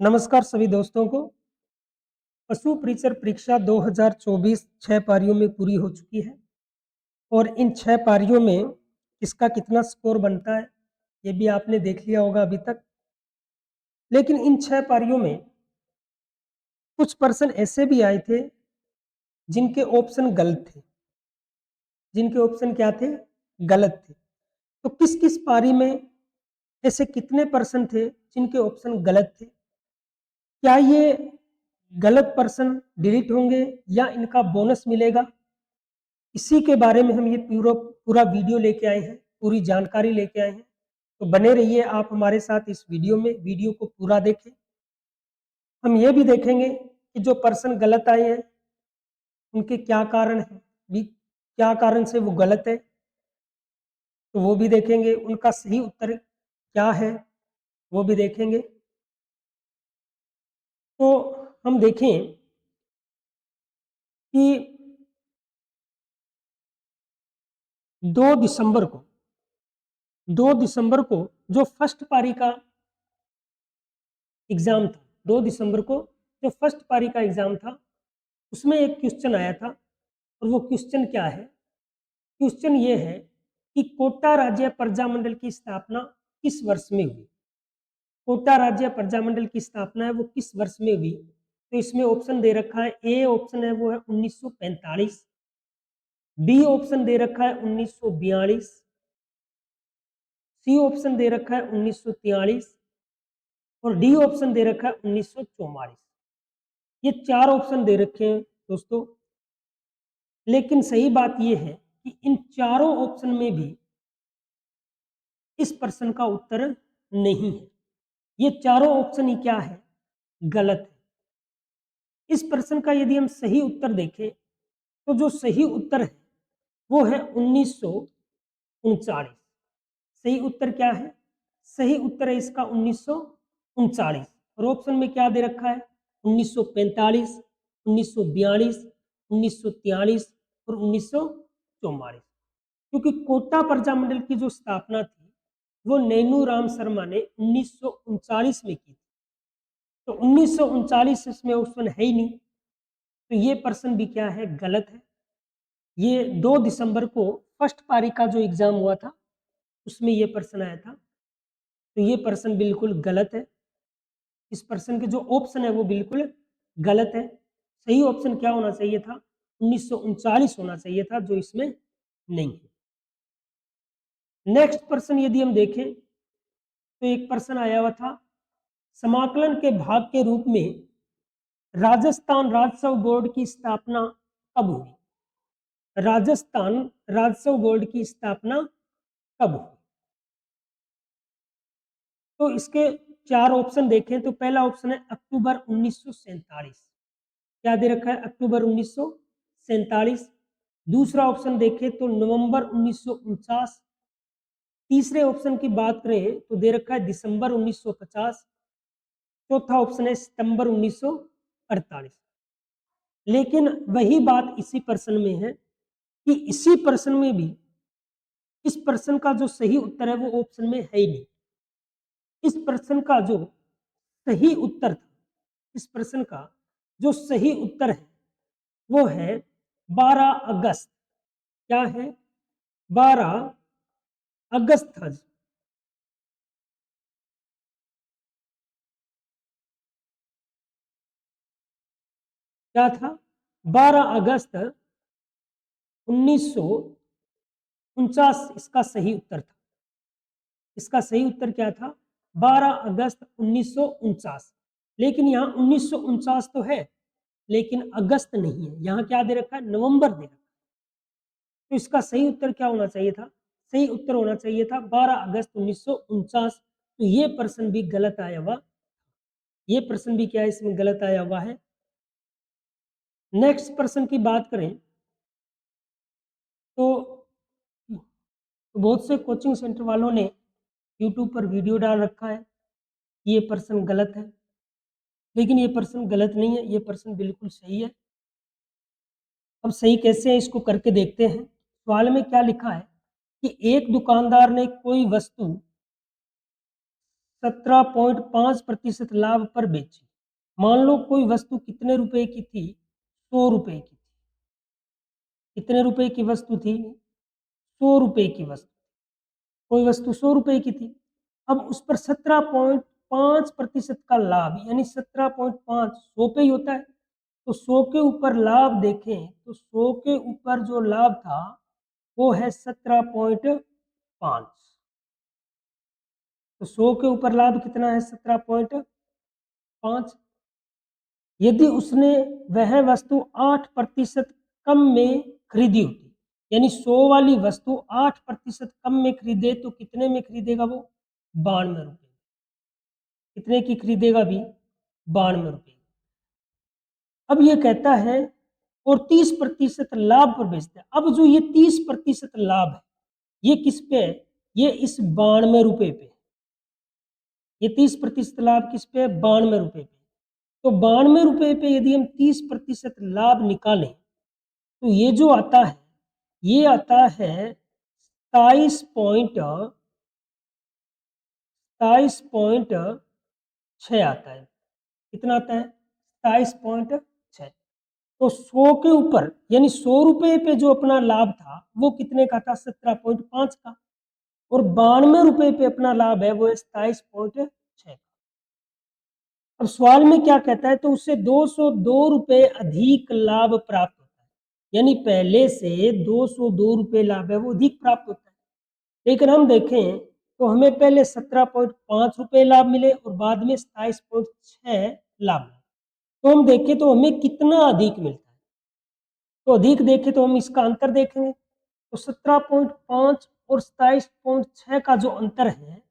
नमस्कार सभी दोस्तों को। पशु प्रीचर परीक्षा 2024 6 पारियों में पूरी हो चुकी है और इन 6 पारियों में किसका कितना स्कोर बनता है, ये भी आपने देख लिया होगा अभी तक। लेकिन इन 6 पारियों में कुछ पर्सन ऐसे भी आए थे जिनके ऑप्शन गलत थे। जिनके ऑप्शन क्या थे? गलत थे। तो किस-किस पारी में ऐसे कितने पर्सन थे जिनके ऑप्शन गलत थे? क्या ये गलत पर्सन डिलीट होंगे या इनका बोनस मिलेगा? इसी के बारे में हम ये पूरा वीडियो लेके आए हैं, पूरी जानकारी लेके आए हैं। तो बने रहिए आप हमारे साथ इस वीडियो में, वीडियो को पूरा देखें। हम ये भी देखेंगे कि जो पर्सन गलत आए हैं, उनके क्या कारण हैं, क्या कारण से वो गलत है, तो वो भी देखेंगे। उनका सही उत्तर क्या है, वो भी देखेंगे। तो हम देखें कि 2 दिसंबर को 2 दिसंबर को जो फर्स्ट पारी का एग्ज़ाम था, 2 दिसंबर को जो फर्स्ट पारी का एग्ज़ाम था, उसमें एक क्वेश्चन आया था और वो क्वेश्चन क्या है? क्वेश्चन ये है कि कोटा राज्य प्रजामंडल की स्थापना किस वर्ष में हुई? कोटा राज्य प्रजामंडल की स्थापना है वो किस वर्ष में हुई? तो इसमें ऑप्शन दे रखा है, ए ऑप्शन है वो है 1945, बी ऑप्शन दे रखा है 1942, सी ऑप्शन दे रखा है 1943 और डी ऑप्शन दे रखा है 1944। ये 4 ऑप्शन दे रखे हैं दोस्तों। लेकिन सही बात ये है कि इन चारों ऑप्शन में भी इस प्रश्न का उत्तर नहीं है। ये चारों ऑप्शन ही क्या है? गलत है। इस प्रश्न का यदि हम सही उत्तर देखें तो जो सही उत्तर है वो है 1939। सही उत्तर क्या है? सही उत्तर है इसका 1939 और ऑप्शन में क्या दे रखा है? 1945, 1942, 1943 और 1944। क्योंकि कोटा प्रजामंडल की जो स्थापना थी वो नैनू राम शर्मा ने 1939 में की थी। तो 1939 इसमें ऑप्शन है ही नहीं, तो ये प्रश्न भी क्या है? गलत है। ये 2 दिसंबर को फर्स्ट पारी का जो एग्जाम हुआ था उसमें ये प्रश्न आया था, तो ये प्रश्न बिल्कुल गलत है। इस प्रश्न के जो ऑप्शन है वो बिल्कुल गलत है। सही ऑप्शन क्या होना चाहिए था? 1939 होना चाहिए था, जो इसमें नहीं है। नेक्स्ट प्रश्न यदि हम देखें तो एक प्रश्न आया हुआ था, समाकलन के भाग के रूप में राजस्थान राज्योत्सव बोर्ड की स्थापना कब हुई? राजस्थान राज्योत्सव बोर्ड की स्थापना कब हुई? तो इसके 4 ऑप्शन देखें तो पहला ऑप्शन है अक्टूबर 1947। क्या दे रखा है? अक्टूबर 1947। दूसरा ऑप्शन देखें तो नवंबर 1949। तीसरे ऑप्शन की बात करें तो दे रखा है दिसंबर 1950। चौथा ऑप्शन है सितंबर 1948। लेकिन वही बात इसी प्रश्न में है कि इसी प्रश्न में भी इस प्रश्न का जो सही उत्तर है वो ऑप्शन में है ही नहीं। इस प्रश्न का जो सही उत्तर था, इस प्रश्न का जो सही उत्तर है वो है 12 अगस्त। क्या है? 12 अगस्त था। क्या था? 12 अगस्त 1949 इसका सही उत्तर था। इसका सही उत्तर क्या था? 12 अगस्त 1949। लेकिन यहाँ 1949 तो है, लेकिन अगस्त नहीं है। यहाँ क्या दे रखा है? नवंबर दे रखा है। तो इसका सही उत्तर क्या होना चाहिए था? सही उत्तर होना चाहिए था 12 अगस्त 1949। तो ये प्रश्न भी गलत आया हुआ। ये प्रश्न भी क्या है? इसमें गलत आया हुआ है। नेक्स्ट प्रश्न की बात करें तो बहुत से कोचिंग सेंटर वालों ने यूट्यूब पर वीडियो डाल रखा है, ये प्रश्न गलत है। लेकिन ये प्रश्न गलत नहीं है, ये प्रश्न बिल्कुल सही है। अब सही कैसे है इसको करके देखते हैं। सवाल में क्या लिखा है कि एक दुकानदार ने कोई वस्तु 17.5% लाभ पर बेची। मान लो कोई वस्तु कितने रुपए की थी? 100 रुपए की थी। कितने रुपए की वस्तु थी? 100 रुपए की वस्तु। कोई वस्तु 100 रुपए की थी। अब उस पर 17.5% का लाभ, यानी 17.5 100 पे ही होता है। तो 100 के ऊपर लाभ देखें तो 100 के ऊपर जो लाभ था वो है 17.5। तो 100 के ऊपर लाभ कितना है? 17.5। यदि उसने वह वस्तु 8% कम में खरीदी होती, यानी 100 वाली वस्तु 8% कम में खरीदे तो कितने में खरीदेगा वो? 92 रुपए। कितने की खरीदेगा भी? 92 रुपए। अब ये कहता है और 30% लाभ पर बेचता है। अब जो ये 30% लाभ है ये किस पे है? ये इस 92 रुपए पे। ये 30% लाभ किस पे है? 92 रुपए पे। तो 92 रुपए पे यदि हम 30% लाभ निकालें तो ये जो आता है ये आता है 27.6 आता है। कितना आता है? 27.6। तो 100 के ऊपर यानी 100 रुपए पे जो अपना लाभ था वो कितने का था? 17.5 का। और 92 रुपए पे अपना लाभ है वो है 27.6। अब सवाल में क्या कहता है? तो उससे 202 रुपए अधिक लाभ प्राप्त होता है, यानी पहले से 202 रुपए लाभ है वो अधिक प्राप्त होता है। लेकिन हम देखें तो हमें पहले 17.5 रुपए लाभ मिले और बाद में 27.6 लाभ मिले। तो हम देखें तो हमें कितना अधिक मिलता है? तो अधिक देखें तो हम इसका अंतर देखेंगे तो 17.5 और 27.6 का जो अंतर है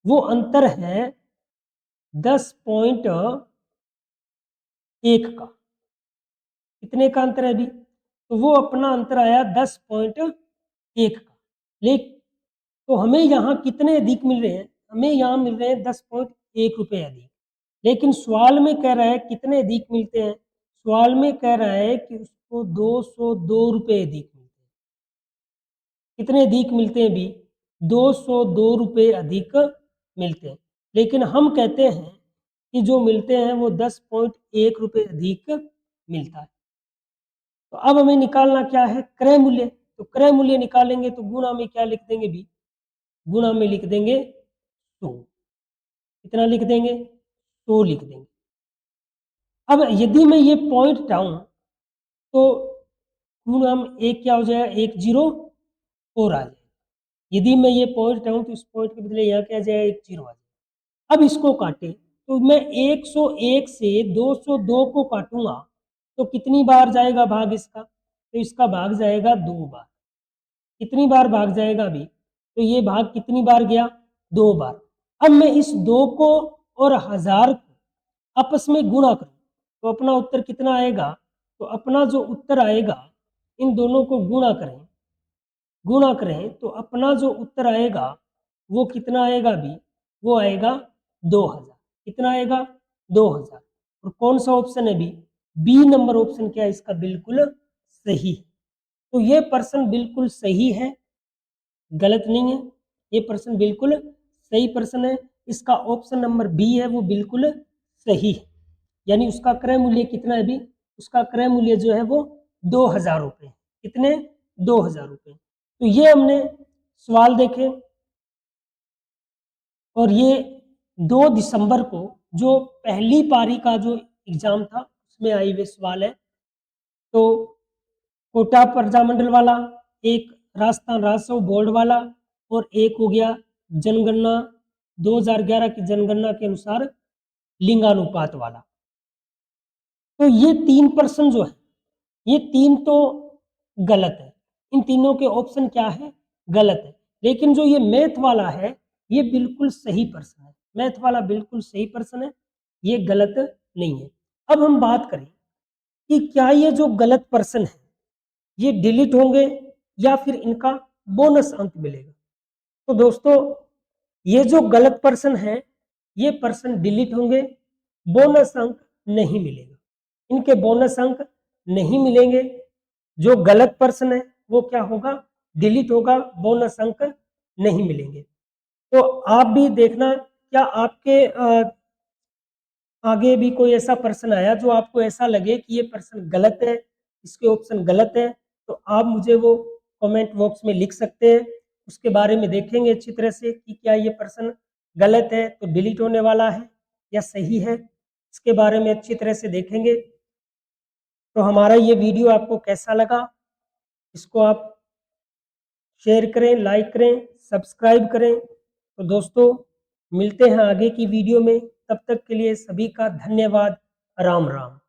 वो अंतर है 10.1 का। कितने का अंतर है अभी? तो वो अपना अंतर आया 10.1 का। लेकिन तो हमें यहाँ कितने अधिक मिल रहे हैं? हमें यहाँ मिल रहे हैं 10.1 रुपए अधिक। लेकिन सवाल में कह रहा है कितने अधिक मिलते हैं? सवाल में कह रहा है कि उसको 202 रुपए अधिक मिलते हैं। कितने अधिक मिलते हैं भी? 202 रुपए अधिक मिलते हैं। लेकिन हम कहते हैं कि जो मिलते हैं वो 10.1 रुपए अधिक मिलता है। तो अब हमें निकालना क्या है? क्रय मूल्य। तो क्रय मूल्य निकालेंगे तो गुणा में क्या लिख देंगे भी? गुणा में लिख देंगे 100। कितना लिख देंगे? 100 लिख देंगे। अब यदि मैं ये पॉइंट हटाऊं तो गुणा में एक क्या हो जाएगा? एक जीरो और आ जाएगा। यदि मैं ये पॉइंट हटाऊं तो इस पॉइंट के बदले यहाँ क्या आ जाएगा? एक जीरो आ जाएगा। अब इसको काटे तो मैं 101 से 202 को काटूंगा तो कितनी बार जाएगा भाग इसका? तो इसका भाग जाएगा 2 बार। कितनी बार भाग जाएगा अभी? तो ये भाग कितनी बार गया? 2 बार। अब मैं इस 2 को और 1000 को आपस में गुणा करूं तो अपना उत्तर कितना आएगा? तो अपना जो उत्तर आएगा, इन दोनों को गुणा करें तो अपना जो उत्तर आएगा वो कितना आएगा अभी? वो आएगा 2000। कितना आएगा? 2000। और कौन सा ऑप्शन है अभी? बी नंबर ऑप्शन क्या है इसका? बिल्कुल सही। तो ये प्रश्न बिल्कुल सही है, गलत नहीं है। ये प्रश्न बिल्कुल सही प्रश्न है। इसका ऑप्शन नंबर बी है वो बिल्कुल सही है। यानी उसका क्रय मूल्य कितना है अभी? उसका क्रय मूल्य जो है वो 2000 रुपये। कितने? 2000 रुपये। तो ये हमने सवाल देखे और ये 2 दिसंबर को जो पहली पारी का जो एग्जाम था उसमें आई हुए सवाल है। तो कोटा प्रजामंडल वाला, एक राजस्थान राजस्व बोर्ड वाला और एक हो गया जनगणना 2011 की जनगणना के अनुसार लिंगानुपात वाला। तो ये 3 प्रश्न जो है ये 3 तो गलत है। इन तीनों के ऑप्शन क्या है? गलत है। लेकिन जो ये मैथ वाला है ये बिल्कुल सही प्रश्न है। मैथ वाला बिल्कुल सही प्रश्न है, ये गलत नहीं है। अब हम बात करें कि क्या ये जो गलत प्रश्न है ये डिलीट होंगे या फिर इनका बोनस अंक मिलेगा? तो दोस्तों ये जो गलत प्रश्न है ये प्रश्न डिलीट होंगे, बोनस अंक नहीं मिलेगा। इनके बोनस अंक नहीं मिलेंगे। जो गलत प्रश्न है वो क्या होगा? डिलीट होगा, बोनस अंक नहीं मिलेंगे। तो आप भी देखना क्या आपके आगे भी कोई ऐसा प्रश्न आया जो आपको ऐसा लगे कि ये प्रश्न गलत है, इसके ऑप्शन गलत है, तो आप मुझे वो कमेंट बॉक्स में लिख सकते हैं। उसके बारे में देखेंगे अच्छी तरह से कि क्या ये प्रश्न गलत है तो डिलीट होने वाला है या सही है, इसके बारे में अच्छी तरह से देखेंगे। तो हमारा ये वीडियो आपको कैसा लगा, इसको आप शेयर करें, लाइक करें, सब्सक्राइब करें। तो दोस्तों, मिलते हैं आगे की वीडियो में, तब तक के लिए सभी का धन्यवाद। राम राम।